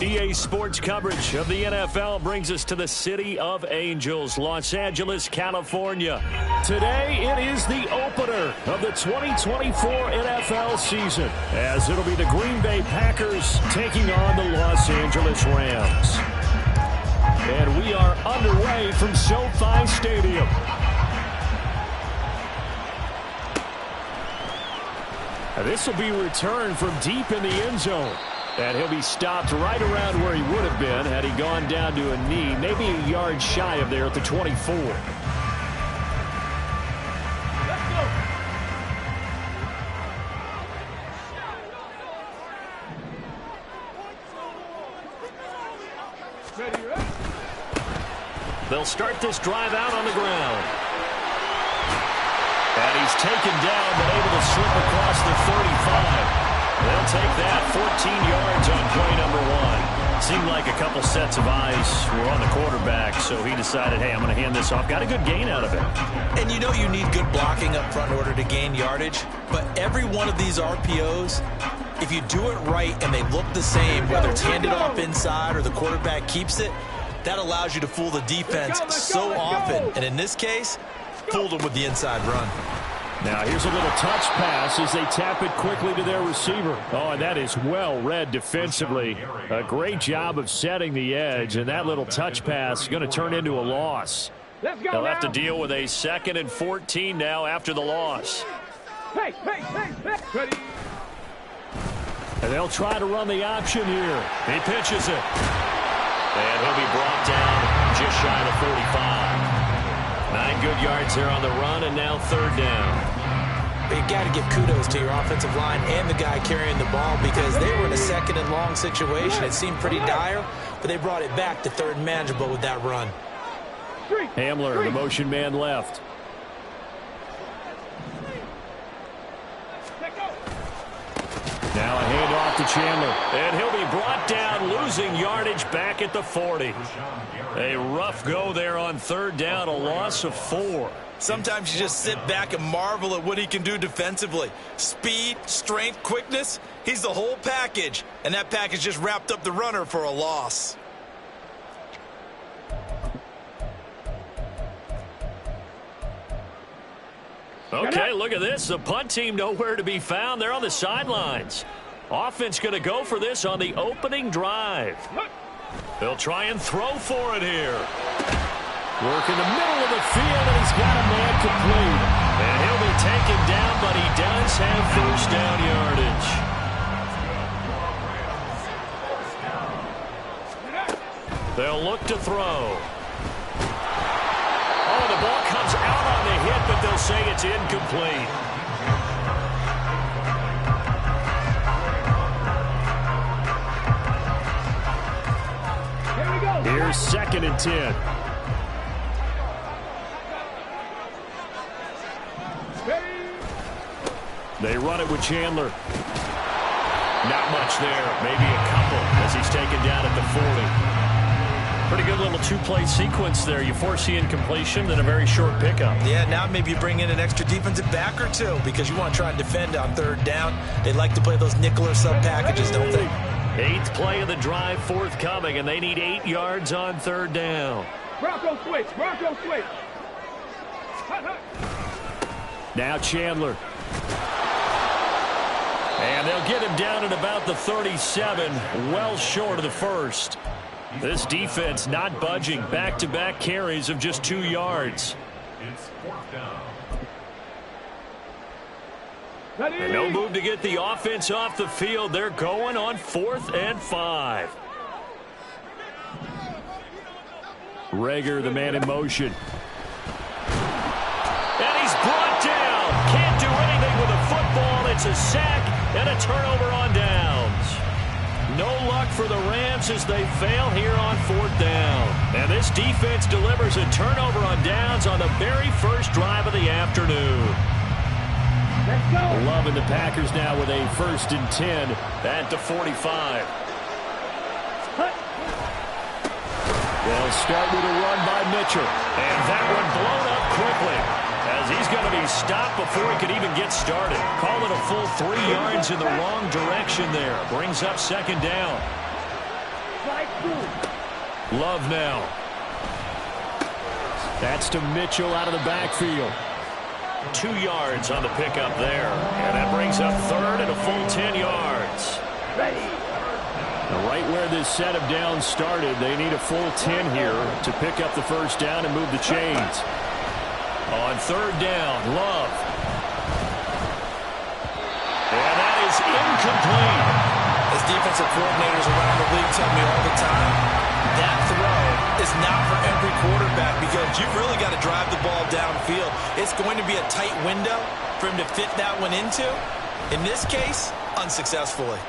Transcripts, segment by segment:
EA Sports coverage of the NFL brings us to the City of Angels, Los Angeles, California. Today, it is the opener of the 2024 NFL season, as it'll be the Green Bay Packers taking on the Los Angeles Rams. And we are underway from SoFi Stadium. This will be returned from deep in the end zone. And he'll be stopped right around where he would have been had he gone down to a knee, maybe a yard shy of there at the 24. They'll start this drive out on the ground. And he's taken down, but able to slip across the 35. They'll take that 14 yards on play number one. Seemed like a couple sets of eyes were on the quarterback, so he decided, hey, I'm going to hand this off. Got a good gain out of it. And you know you need good blocking up front in order to gain yardage, but every one of these RPOs, if you do it right and they look the same, whether it's handed off inside or the quarterback keeps it, that allows you to fool the defense so often. And in this case, fooled them with the inside run. Now here's a little touch pass as they tap it quickly to their receiver. Oh, and that is well read defensively. A great job of setting the edge, and that little touch pass is going to turn into a loss. They'll have to deal with a 2nd and 14 now after the loss. Ready. And they'll try to run the option here. He pitches it. And he'll be brought down just shy of the 45. 9 good yards there on the run, and now 3rd down. But you got to give kudos to your offensive line and the guy carrying the ball, because they were in a 2nd and long situation. It seemed pretty dire, but they brought it back to 3rd and manageable with that run. Hamler, the motion man left. Now a handoff to Chandler. And he'll be brought down, losing yardage back at the 40. A rough go there on 3rd down, a loss of 4. Sometimes you just sit back and marvel at what he can do defensively. Speed, strength, quickness, he's the whole package. And that package just wrapped up the runner for a loss. Okay, look at this. The punt team nowhere to be found. They're on the sidelines. Offense going to go for this on the opening drive. They'll try and throw for it here. Work in the middle of the field, and he's got a man complete. And he'll be taken down, but he does have 1st down yardage. They'll look to throw. Oh, the ball comes out on the hit, but they'll say it's incomplete. Here's 2nd and 10. They run it with Chandler. Not much there. Maybe a couple as he's taken down at the 40. Pretty good little 2-play sequence there. You force the incompletion, then a very short pickup. Yeah, now maybe you bring in an extra defensive back or two because you want to try and defend on 3rd down. They like to play those nickel or sub packages, don't they? 8th play of the drive forthcoming, and they need 8 yards on 3rd down. Bronco switch. Now Chandler. And they'll get him down at about the 37, well short of the 1st. This defense not budging. Back-to-back carries of just 2 yards. And no move to get the offense off the field. They're going on 4th and 5. Reagor, the man in motion. And he's brought down. Can't do anything with a football. It's a sack and a turnover on downs. No luck for the Rams as they fail here on 4th down. And this defense delivers a turnover on downs on the very first drive of the afternoon. Love and the Packers now with a 1st and 10 at the 45. They'll start with a run by Mitchell. And that one blown up quickly, as he's going to be stopped before he could even get started. Call it a full 3 yards in the wrong direction there. Brings up 2nd down. Love now. That's to Mitchell out of the backfield. 2 yards on the pickup there. And that brings up 3rd and a full 10 yards. Right where this set of downs started, they need a full 10 here to pick up the 1st down and move the chains. On 3rd down, Love. And that is incomplete. As defensive coordinators around the league tell me all the time, that throw is not for every quarterback because you've really got to drive the ball downfield. It's going to be a tight window for him to fit that one into. In this case, unsuccessfully.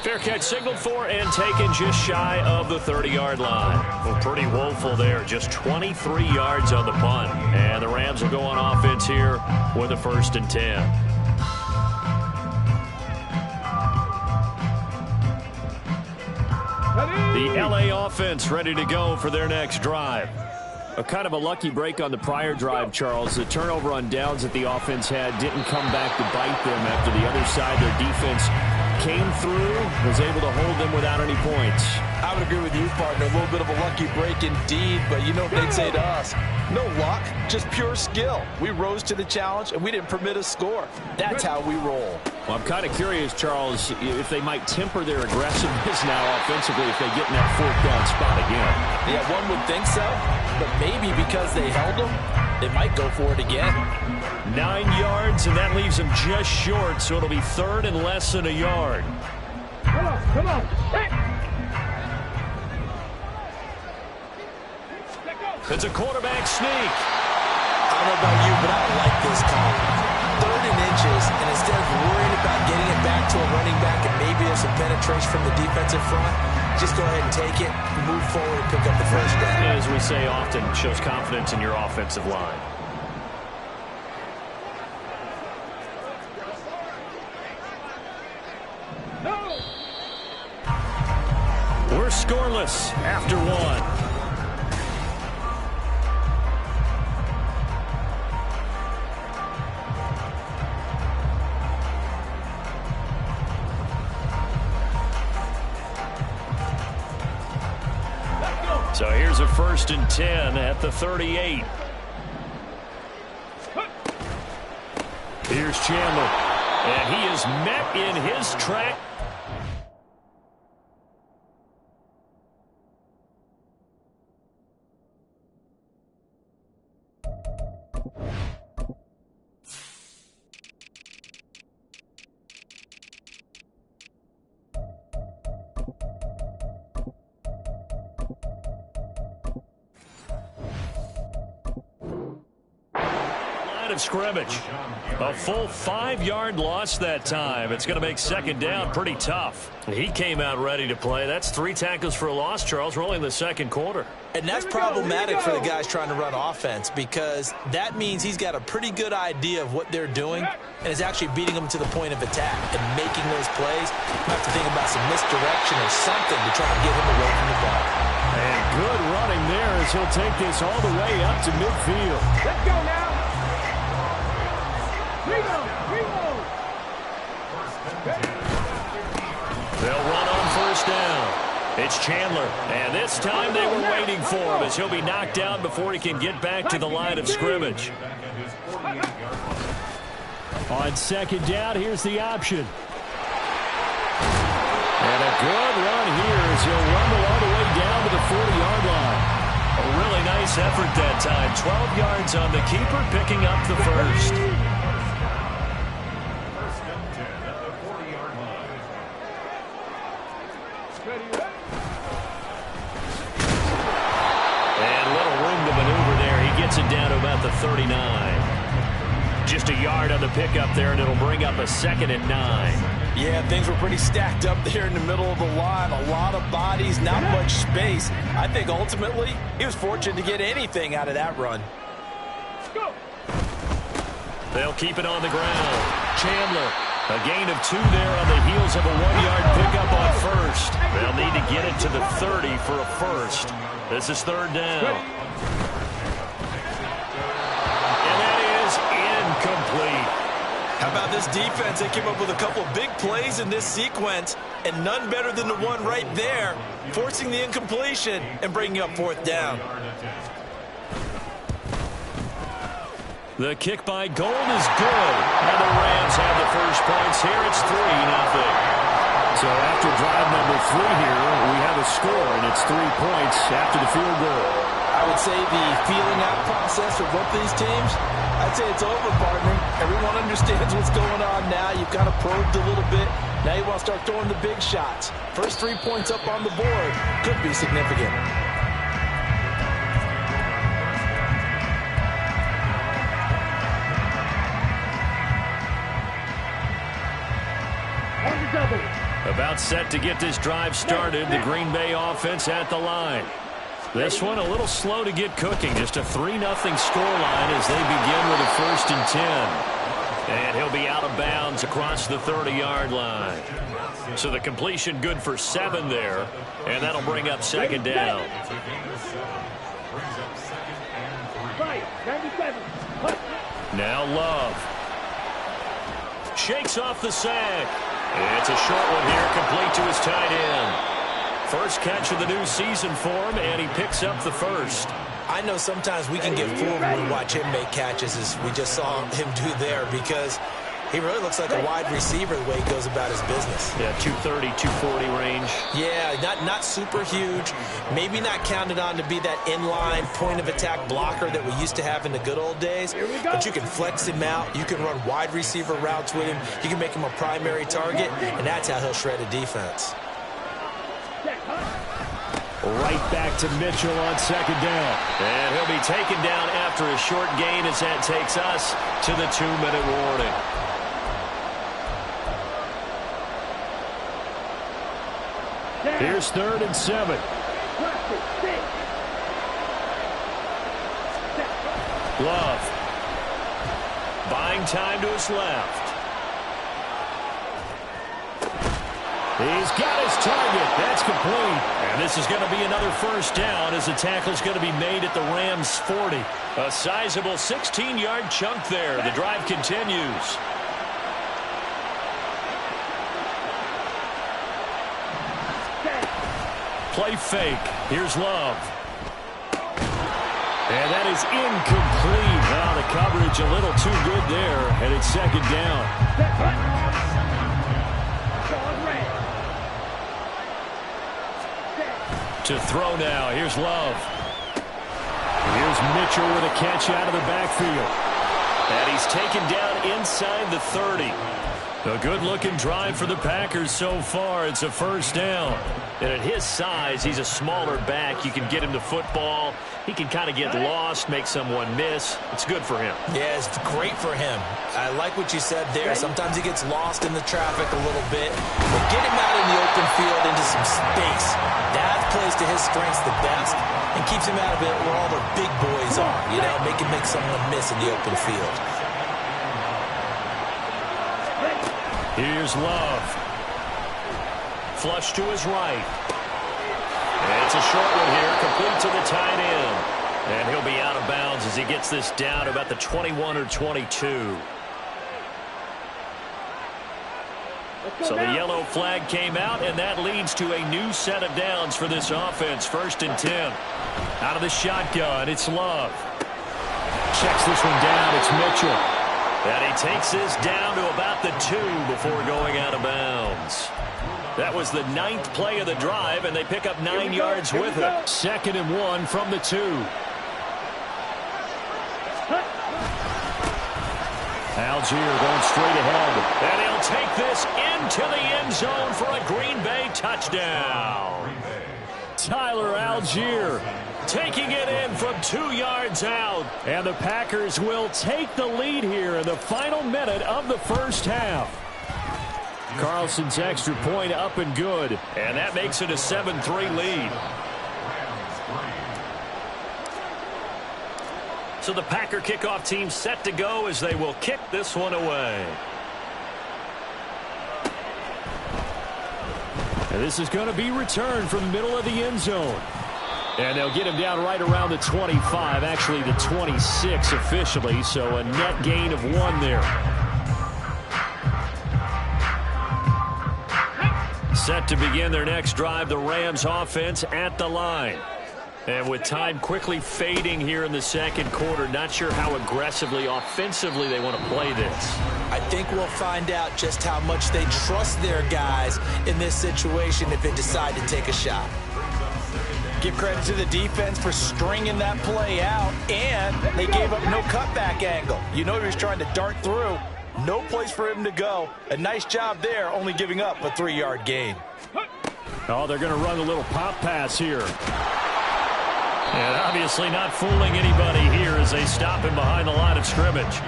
Fair catch signaled for and taken just shy of the 30-yard line. Well, pretty woeful there. Just 23 yards on the punt. And the Rams will go on offense here with a 1st and 10. The LA offense ready to go for their next drive. A kind of a lucky break on the prior drive, Charles. The turnover on downs that the offense had didn't come back to bite them after the other side. Their defense came through, was able to hold them without any points. I would agree with you, partner. A little bit of a lucky break indeed, but you know what they'd say to us? No luck, just pure skill. We rose to the challenge, and we didn't permit a score. That's how we roll. Well, I'm kind of curious, Charles, if they might temper their aggressiveness now offensively if they get in that 4th down spot again. Yeah, one would think so, but maybe because they held them, they might go for it again. 9 yards, and that leaves them just short, so it'll be 3rd and less than a yard. Come on. Hey. It's a quarterback sneak. I don't know about you, but I don't like this call. 3rd and inches, and instead of worrying about getting it back to a running back and maybe there's some penetration from the defensive front, just go ahead and take it, move forward, and pick up the 1st down. As we say often, shows confidence in your offensive line. We're scoreless after 1. So here's a 1st and 10 at the 38. Here's Chandler. And he is met in his track. Of scrimmage. A full 5-yard loss that time. It's going to make 2nd down pretty tough. He came out ready to play. That's 3 tackles for a loss, Charles. We're only in the 2nd quarter. And that's problematic for the guys trying to run offense because that means he's got a pretty good idea of what they're doing and is actually beating them to the point of attack and making those plays. You have to think about some misdirection or something to try to get him away from the ball. And good running there as he'll take this all the way up to midfield. Let's go now. They'll run on 1st down. It's Chandler, and this time they were waiting for him as he'll be knocked down before he can get back to the line of scrimmage. On 2nd down, here's the option. And a good run here as he'll rumble all the way down to the 40-yard line. A really nice effort that time. 12 yards on the keeper, picking up the 1st. It down to about the 39. Just a yard on the pickup there, and it'll bring up a 2nd and 9. Yeah, things were pretty stacked up there in the middle of the line. A lot of bodies, not much space. I think ultimately he was fortunate to get anything out of that run. They'll keep it on the ground. Chandler, a gain of 2 there on the heels of a 1-yard pickup on first. They'll need to get it to the 30 for a first. This is 3rd down. And that is incomplete. How about this defense? They came up with a couple of big plays in this sequence, and none better than the one right there, forcing the incompletion and bringing up 4th down. The kick by Gold is good. And the Rams have the first points here. It's 3-0. So after drive number 3 here, we have a score, and it's 3 points after the field goal. I would say the feeling out process for both these teams, I'd say it's over, partner. Everyone understands what's going on now. You've kind of probed a little bit. Now you want to start throwing the big shots. First 3 points up on the board could be significant. About set to get this drive started. The Green Bay offense at the line. This one a little slow to get cooking. Just a 3-0 scoreline as they begin with a 1st and 10. And he'll be out of bounds across the 30-yard line. So the completion good for 7 there. And that'll bring up 2nd down. Now Love. Shakes off the sack. It's a short one here, complete to his tight end. First catch of the new season for him, and he picks up the first. I know sometimes we can get fooled when we watch him make catches, as we just saw him do there, because he really looks like a wide receiver the way he goes about his business. Yeah, 230, 240 range. Yeah, not super huge. Maybe not counted on to be that inline point-of-attack blocker that we used to have in the good old days. But you can flex him out. You can run wide receiver routes with him. You can make him a primary target, and that's how he'll shred a defense. Right back to Mitchell on 2nd down. And he'll be taken down after a short gain as that takes us to the 2-minute warning. Here's 3rd and 7. Love. Buying time to his left. He's got his target. That's complete. And this is going to be another 1st down as the tackle's going to be made at the Rams' 40. A sizable 16-yard chunk there. The drive continues. Play fake. Here's Love. And that is incomplete. Now the coverage a little too good there, and it's 2nd down. To throw now. Here's Love. Here's Mitchell with a catch out of the backfield. And he's taken down inside the 30. A good-looking drive for the Packers so far. It's a 1st down. And at his size, he's a smaller back. You can get him the football. He can kind of get lost, make someone miss. It's good for him. Yeah, it's great for him. I like what you said there. Sometimes he gets lost in the traffic a little bit. But get him out in the open field into some space. That plays to his strengths the best and keeps him out of it where all the big boys are. You know, make someone miss in the open field. Here's Love. Flush to his right. And it's a short one here, complete to the tight end. And he'll be out of bounds as he gets this down about the 21 or 22. So the yellow flag came out, and that leads to a new set of downs for this offense. 1st and 10. Out of the shotgun, it's Love. Checks this one down, it's Mitchell. And he takes this down to about the 2 before going out of bounds. That was the 9th play of the drive, and they pick up 9 yards with it. 2nd and 1 from the 2. Algier going straight ahead. And he'll take this into the end zone for a Green Bay touchdown. Tyler Algier taking it in from 2 yards out. And the Packers will take the lead here in the final minute of the 1st half. Carlson's extra point up and good. And that makes it a 7-3 lead. So the Packer kickoff team set to go as they will kick this one away. And this is going to be returned from the middle of the end zone. And they'll get him down right around the 25, actually the 26 officially, so a net gain of 1 there. Set to begin their next drive, the Rams offense at the line. And with time quickly fading here in the second quarter, not sure how aggressively, offensively they want to play this. I think we'll find out just how much they trust their guys in this situation if they decide to take a shot. Give credit to the defense for stringing that play out, and they gave up no cutback angle. You know he was trying to dart through. No place for him to go. A nice job there, only giving up a 3-yard gain. Oh, they're going to run a little pop pass here. And obviously not fooling anybody here as they stop him behind the line of scrimmage.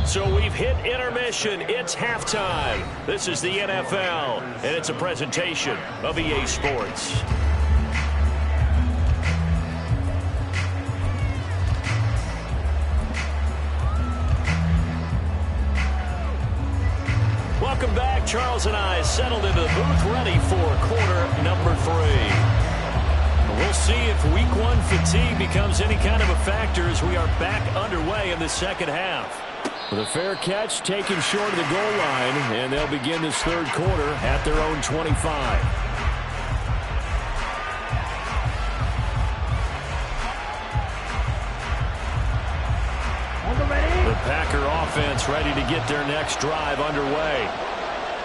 So we've hit intermission. It's halftime. This is the NFL, and it's a presentation of EA Sports. Welcome back. Charles and I settled into the booth ready for quarter number 3. We'll see if week 1 fatigue becomes any kind of a factor as we are back underway in the second half. With a fair catch taken short of the goal line, and they'll begin this third quarter at their own 25. The Packer offense ready to get their next drive underway.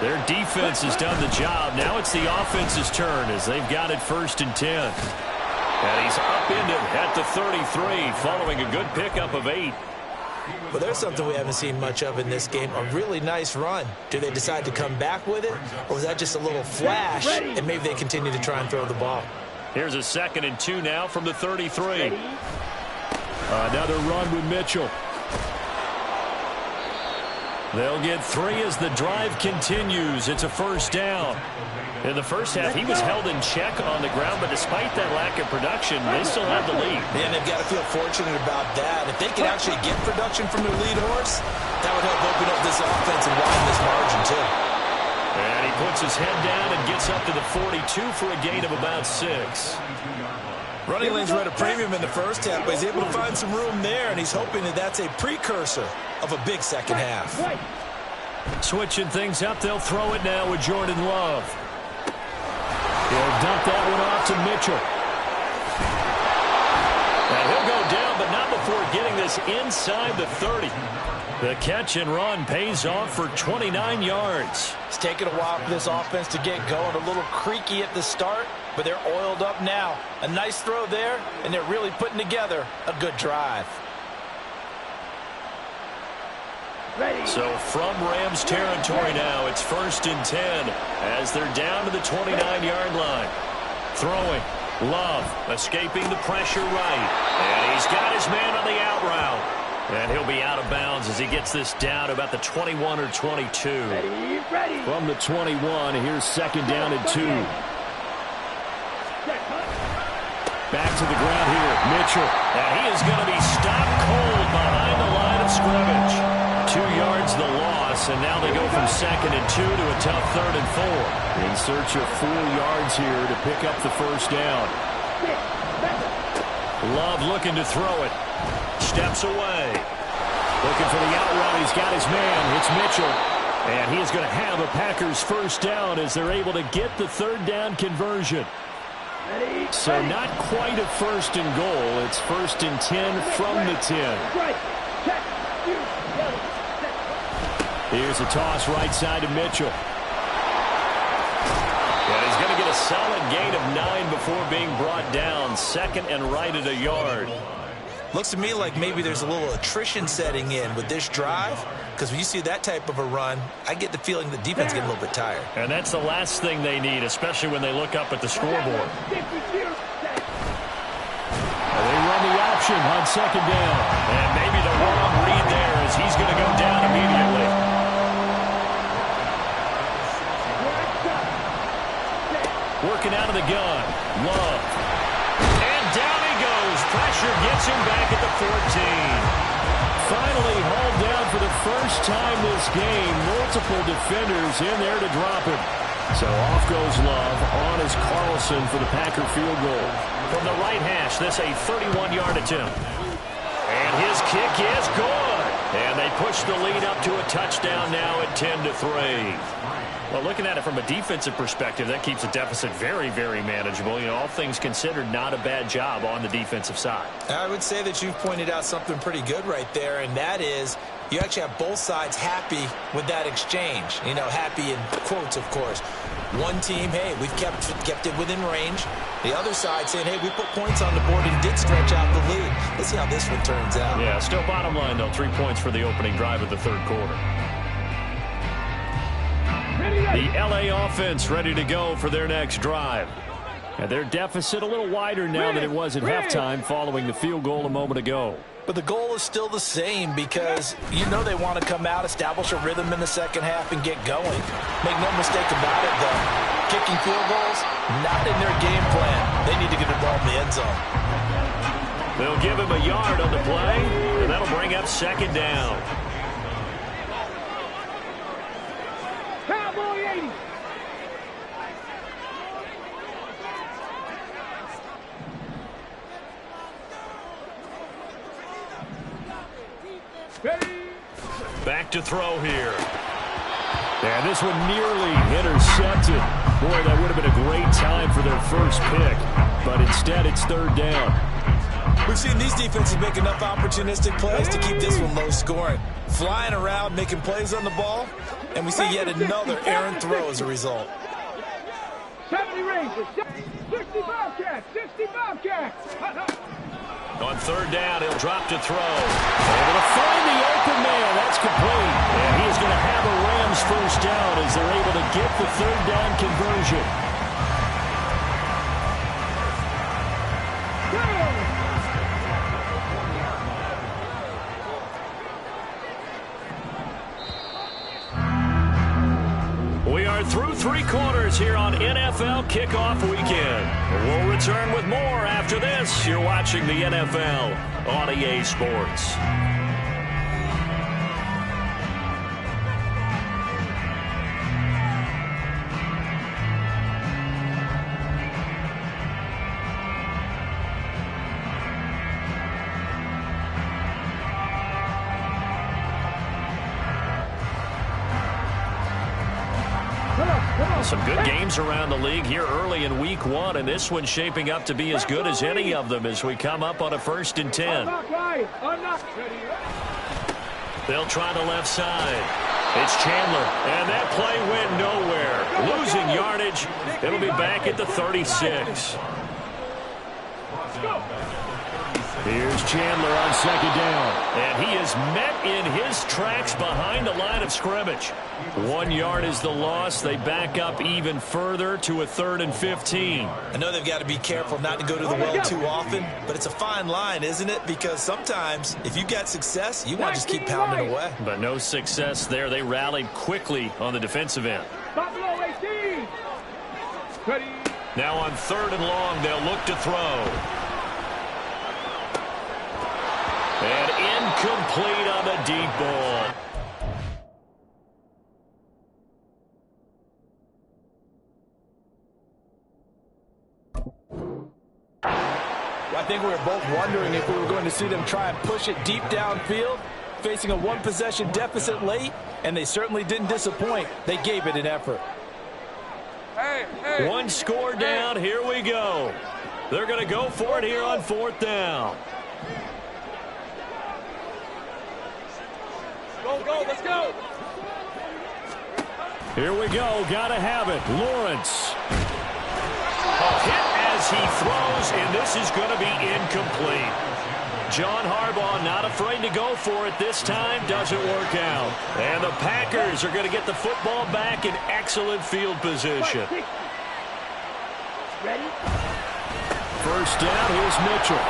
Their defense has done the job. Now it's the offense's turn as they've got it 1st and 10. And he's upended at the 33 following a good pickup of 8. Well, there's something we haven't seen much of in this game, a really nice run. Do they decide to come back with it, or was that just a little flash, and maybe they continue to try and throw the ball? Here's a 2nd and 2 now from the 33. Another run with Mitchell. They'll get 3 as the drive continues. It's a 1st down. In the first half, he was held in check on the ground, but despite that lack of production, they still have the lead. And they've got to feel fortunate about that. If they can actually get production from their lead horse, that would help open up this offense and widen this margin, too. And he puts his head down and gets up to the 42 for a gain of about 6. Running lanes were at a premium in the first half, but he's able to find some room there, and he's hoping that that's a precursor of a big second half. Switching things up, they'll throw it now with Jordan Love. He'll dump that one off to Mitchell. And he'll go down, but not before getting this inside the 30. The catch and run pays off for 29 yards. It's taken a while for this offense to get going. A little creaky at the start, but they're oiled up now. A nice throw there, and they're really putting together a good drive. So from Rams territory now, it's 1st and 10 as they're down to the 29-yard line. Throwing. Love escaping the pressure right. And he's got his man on the out route. And he'll be out of bounds as he gets this down about the 21 or 22. Ready. From the 21, here's 2nd down and 2. Back to the ground here, Mitchell. And he is going to be stopped cold behind the line of scrimmage. 2 yards the loss, and now they go from 2nd and 2 to a tough 3rd and 4. In search of 4 yards here to pick up the 1st down. Love looking to throw it. Steps away. Looking for the out route. He's got his man. It's Mitchell. And he is going to have a Packers 1st down as they're able to get the 3rd down conversion. So not quite a 1st and goal. It's 1st and 10 from the 10. Here's a toss right side to Mitchell. And he's going to get a solid gain of 9 before being brought down. 2nd and right at a yard. Looks to me like maybe there's a little attrition setting in with this drive, because when you see that type of a run, I get the feeling the defense getting a little bit tired. And that's the last thing they need, especially when they look up at the scoreboard. They run the option on second down. And maybe the wrong read there as he's going to go down immediately. Working out of the gun. Love. And down he goes. Pressure gets him back at the 14. Finally hauled down for the first time this game. Multiple defenders in there to drop him. So off goes Love. On is Carlson for the Packer field goal. From the right hash, this a 31-yard attempt. And his kick is good. And they push the lead up to a touchdown now at 10-3. Well, looking at it from a defensive perspective, that keeps the deficit very, very manageable. You know, all things considered, not a bad job on the defensive side. I would say that you've pointed out something pretty good right there, and that is you actually have both sides happy with that exchange. You know, happy in quotes, of course. One team, hey, we've kept it within range. The other side saying, hey, we put points on the board and did stretch out the lead. Let's see how this one turns out. Yeah, still bottom line, though, 3 points for the opening drive of the third quarter. The L.A. offense ready to go for their next drive. And their deficit a little wider now than it was at halftime following the field goal a moment ago. But the goal is still the same because you know they want to come out, establish a rhythm in the second half, and get going. Make no mistake about it, though. Kicking field goals, not in their game plan. They need to get the ball in the end zone. They'll give him a yard on the play, and that'll bring up second down. Cowboy 80. Back to throw here. And this one nearly intercepted. Boy, that would have been a great time for their first pick. But instead, it's third down. We've seen these defenses make enough opportunistic plays to keep this one low scoring. Flying around, making plays on the ball, and we see yet another errant throw as a result. 70 Rangers, 65 cats, 65 cats. On third down, he'll drop to throw. Able to find the open man. That's complete. And he is going to have a Rams first down as they're able to get the third down conversion. We are through three quarters here on NFL Kickoff Weekend. We'll return with more after this. You're watching the NFL on EA Sports. Some good games around the league here early in week one, and this one's shaping up to be as good as any of them as we come up on a 1st and 10. They'll try the left side. It's Chandler, and that play went nowhere. Losing yardage. It'll be back at the 36. Here's Chandler on second down. And he is met in his tracks behind the line of scrimmage. 1 yard is the loss. They back up even further to a 3rd and 15. I know they've got to be careful not to go to the well too often, but it's a fine line, isn't it? Because sometimes if you've got success, you want to just keep pounding away. But no success there. They rallied quickly on the defensive end. Buffalo 18. Ready. Now on 3rd and long, they'll look to throw. And incomplete on the deep ball. I think we were both wondering if we were going to see them try and push it deep downfield, facing a one-possession deficit late, and they certainly didn't disappoint. They gave it an effort. One score down. Here we go. They're going to go for it here on 4th down. Go, let's go. Here we go. Got to have it. Lawrence. A hit as he throws, and this is going to be incomplete. John Harbaugh not afraid to go for it this time. Doesn't work out. And the Packers are going to get the football back in excellent field position. Ready? First down, here's Mitchell.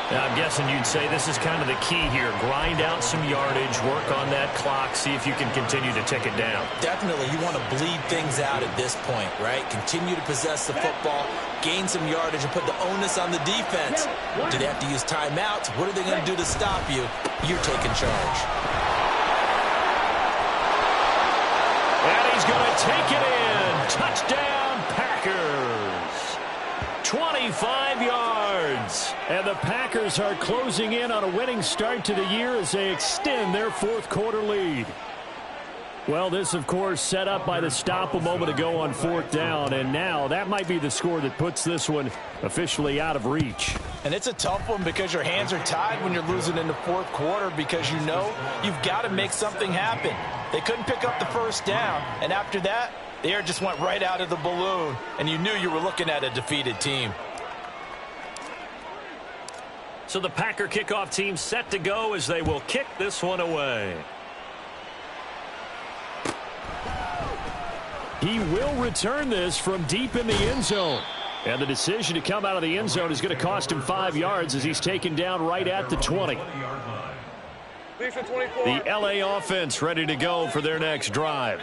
I'm guessing you'd say this is kind of the key here. Grind out some yardage, work on that clock, see if you can continue to tick it down. Definitely, you want to bleed things out at this point, right? Continue to possess the football, gain some yardage, and put the onus on the defense. Do they have to use timeouts? What are they going to do to stop you? You're taking charge. And he's going to take it in. Touchdown, Packers. 25 yards. And the Packers are closing in on a winning start to the year as they extend their fourth quarter lead. Well, this, of course, set up by the stop a moment ago on fourth down. And now that might be the score that puts this one officially out of reach. And it's a tough one because your hands are tied when you're losing in the fourth quarter because you know you've got to make something happen. They couldn't pick up the first down. And after that, the air just went right out of the balloon, and you knew you were looking at a defeated team. So the Packer kickoff team set to go as they will kick this one away. He will return this from deep in the end zone. And the decision to come out of the end zone is going to cost him 5 yards as he's taken down right at the 20. The LA offense ready to go for their next drive.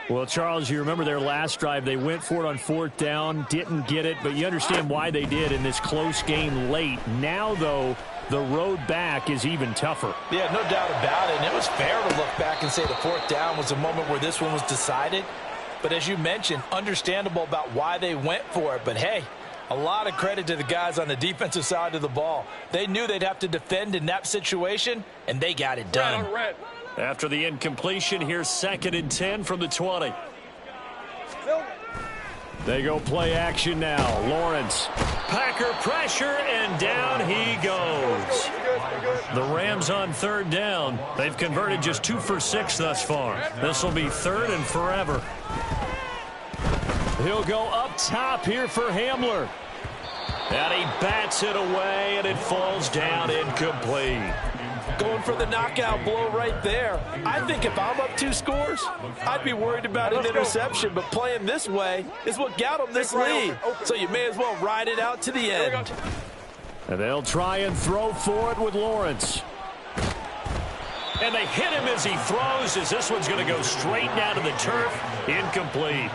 Well, Charles, you remember their last drive. They went for it on fourth down, didn't get it, but you understand why they did in this close game late. Now, though, the road back is even tougher. Yeah, no doubt about it. And it was fair to look back and say the fourth down was the moment where this one was decided. But as you mentioned, understandable about why they went for it. But, hey, a lot of credit to the guys on the defensive side of the ball. They knew they'd have to defend in that situation, and they got it done. After the incompletion, here's 2nd and 10 from the 20. They go play action now. Lawrence. Packer pressure, and down he goes. The Rams on third down. They've converted just 2 for 6 thus far. This will be 3rd and forever. He'll go up top here for Hamler. And he bats it away, and it falls down incomplete. Going for the knockout blow right there. I think if I'm up 2 scores, I'd be worried about an interception, but playing this way is what got them this lead. So you may as well ride it out to the end. And they'll try and throw for it with Lawrence. And they hit him as he throws, as this one's going to go straight down to the turf. Incomplete.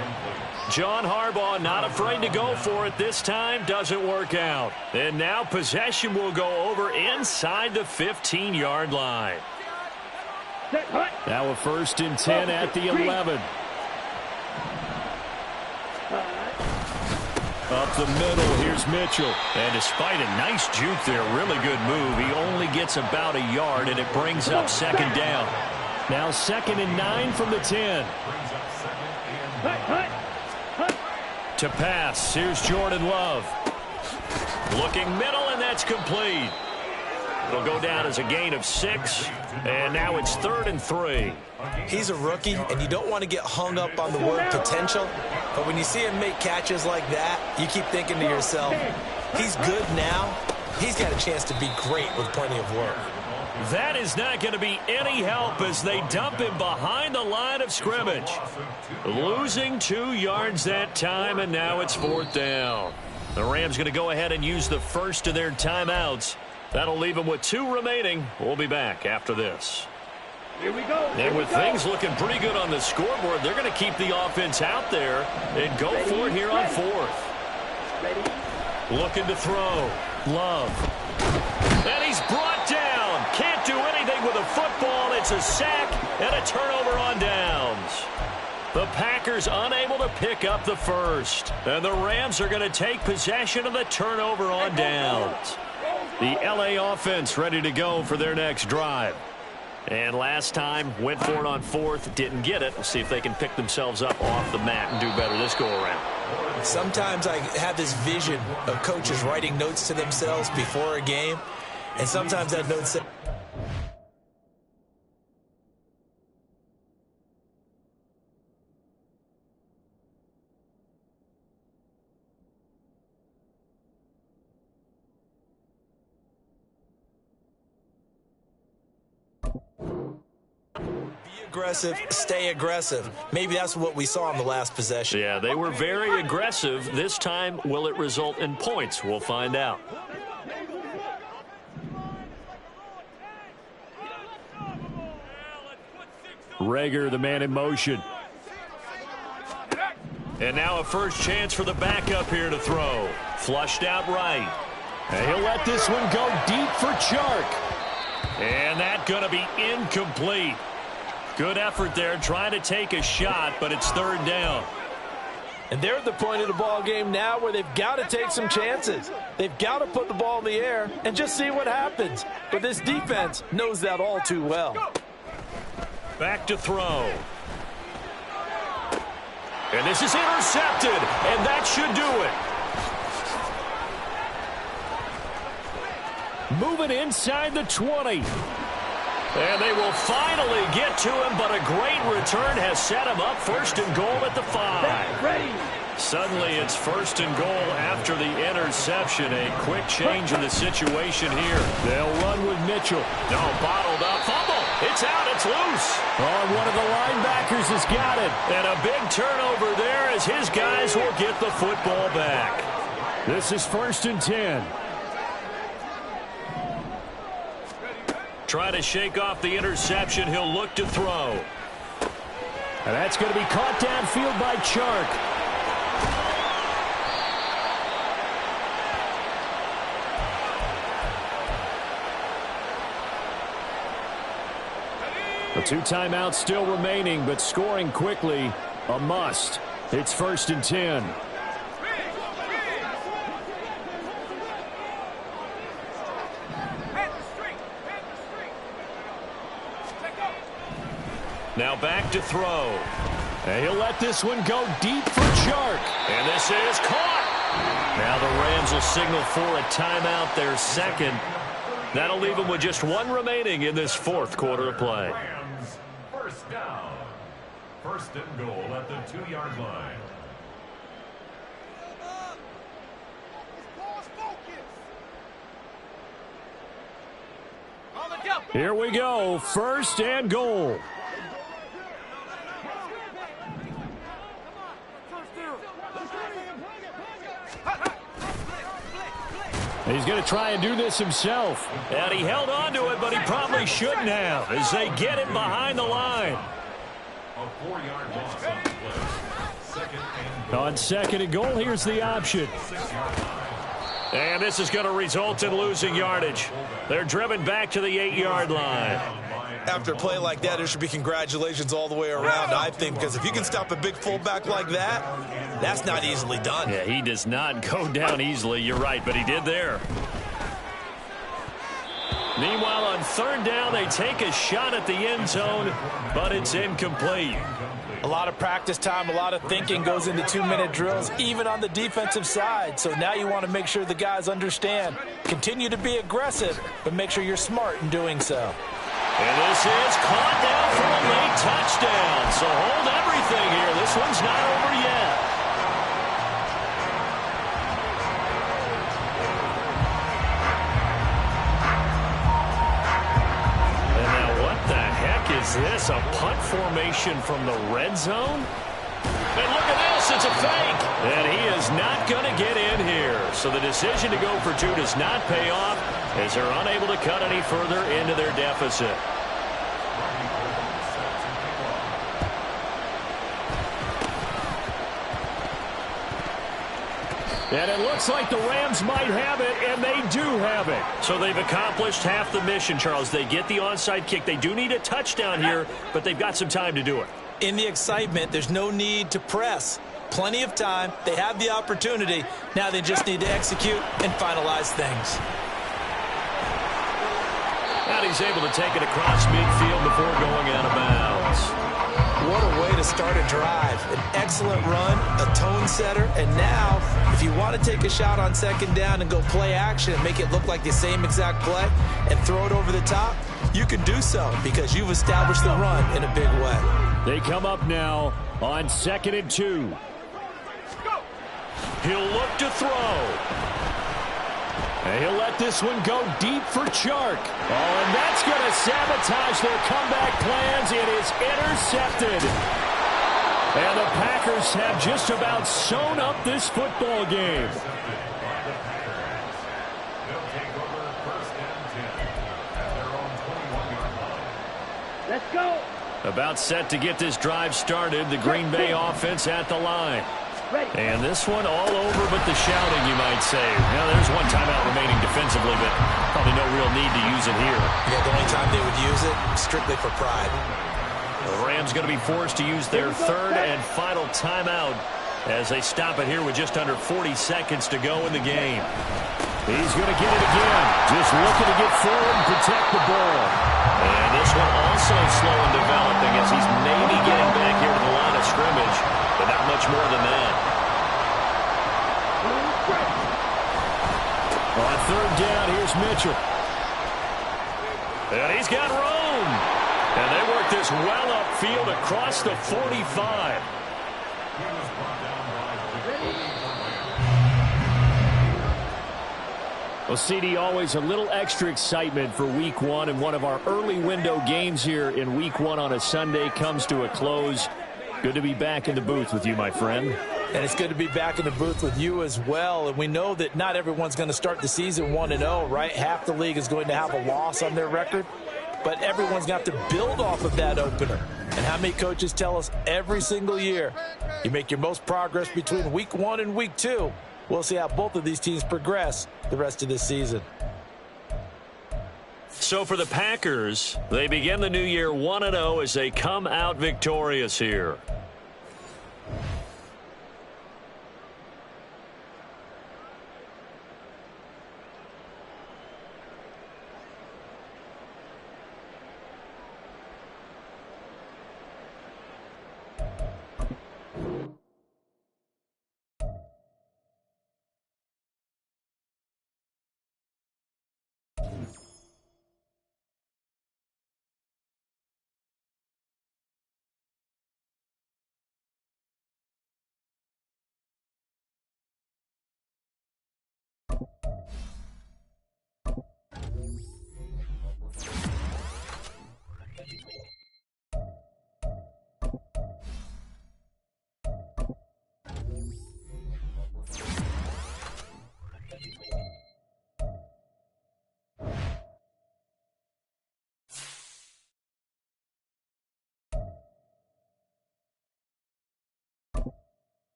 John Harbaugh not afraid to go for it this time. Doesn't work out. And now possession will go over inside the 15-yard line. Now a 1st and 10 at the 11. Up the middle, here's Mitchell. And despite a nice juke there, really good move, he only gets about a yard, and it brings up 2nd down. Now 2nd and 9 from the 10. To pass, here's Jordan Love. Looking middle, and that's complete. It'll go down as a gain of 6, and now it's 3rd and 3. He's a rookie, and you don't want to get hung up on the word potential, but when you see him make catches like that, you keep thinking to yourself, he's good now. He's got a chance to be great with plenty of work. That is not going to be any help as they dump him behind the line of scrimmage. Losing 2 yards that time, and now it's 4th down. The Rams going to go ahead and use the first of their timeouts. That'll leave them with 2 remaining. We'll be back after this. Here we go. And with things looking pretty good on the scoreboard, they're going to keep the offense out there and go for it here on 4th. Looking to throw. Love. And he's brought down. Can't do anything with a football. It's a sack and a turnover on downs. The Packers unable to pick up the first. And the Rams are going to take possession of the turnover on downs. The LA offense ready to go for their next drive. And last time, went for it on 4th, didn't get it. We'll see if they can pick themselves up off the mat and do better this go-around. Sometimes I have this vision of coaches writing notes to themselves before a game, and sometimes that note says, aggressive, stay aggressive. Maybe that's what we saw in the last possession. Yeah, they were very aggressive. This time, will it result in points? We'll find out. Rager, the man in motion. And now a first chance for the backup here to throw. Flushed out right. And he'll let this one go deep for Chark. And that's going to be incomplete. Good effort there trying to take a shot, but it's third down. And they're at the point of the ball game now where they've got to take some chances. They've got to put the ball in the air and just see what happens. But this defense knows that all too well. Back to throw. And this is intercepted, and that should do it. Moving inside the 20. And they will finally get to him, but a great return has set him up first and goal at the 5. Ready. Suddenly it's first and goal after the interception. A quick change in the situation here. They'll run with Mitchell. No, bottled up. Fumble. It's out. It's loose. Oh, one of the linebackers has got it. And a big turnover there as his guys will get the football back. This is first and 10. Try to shake off the interception. He'll look to throw. And that's going to be caught downfield by Chark. The 2 timeouts still remaining, but scoring quickly, a must. It's first and 10. Now back to throw. And he'll let this one go deep for Chark. And this is caught. Now the Rams will signal for a timeout, their second. That'll leave them with just 1 remaining in this fourth quarter of play. Rams, first down. First and goal at the 2-yard line. Here we go. First and goal. He's going to try and do this himself. And he held on to it, but he probably shouldn't have as they get him behind the line. A 4-yard loss on the play. On second and goal, here's the option. And this is going to result in losing yardage. They're driven back to the 8-yard line. After a play like that, there should be congratulations all the way around, I think, because if you can stop a big fullback like that, that's not easily done. Yeah, he does not go down easily. You're right, but he did there. Meanwhile, on third down, they take a shot at the end zone, but it's incomplete. A lot of practice time, a lot of thinking goes into 2-minute drills, even on the defensive side. So now you want to make sure the guys understand. Continue to be aggressive, but make sure you're smart in doing so. And this is caught down for a late touchdown. So hold everything here. This one's not over yet. And now what the heck is this? A punt formation from the red zone? And look at this. It's a fake. And he is not going to get in here. So the decision to go for 2 does not pay off as they're unable to cut any further into their deficit. And it looks like the Rams might have it, and they do have it. So they've accomplished half the mission, Charles. They get the onside kick. They do need a touchdown here, but they've got some time to do it. In the excitement, there's no need to press. Plenty of time. They have the opportunity. Now they just need to execute and finalize things. And he's able to take it across midfield before going out of bounds. What a way to start a drive. An excellent run, a tone setter, and now, if you want to take a shot on second down and go play action and make it look like the same exact play and throw it over the top, you can do so because you've established the run in a big way. They come up now on 2nd and 2. He'll look to throw. And he'll let this one go deep for Chark. Oh, and that's going to sabotage their comeback plans. It is intercepted. And the Packers have just about sewn up this football game. Let's go. About set to get this drive started. The Green Bay offense at the line. And this one all over but the shouting, you might say. Now, there's one timeout remaining defensively, but probably no real need to use it here. Yeah, the only time they would use it, strictly for pride. The Rams going to be forced to use their third and final timeout as they stop it here with just under 40 seconds to go in the game. He's going to get it again. Just looking to get forward and protect the ball. And this one also slow in developing as he's maybe getting back here to the line of scrimmage, but not much more than that. On third down, here's Mitchell. And he's got room. And they work this well upfield across the 45. Well, CD, always a little extra excitement for Week 1, and one of our early window games here in Week 1 on a Sunday comes to a close. Good to be back in the booth with you, my friend. And it's good to be back in the booth with you as well. And we know that not everyone's going to start the season 1-0, right? Half the league is going to have a loss on their record, but everyone's going to have to build off of that opener. And how many coaches tell us every single year, you make your most progress between Week 1 and Week 2. We'll see how both of these teams progress the rest of this season. So for the Packers, they begin the new year 1-0 as they come out victorious here.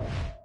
it.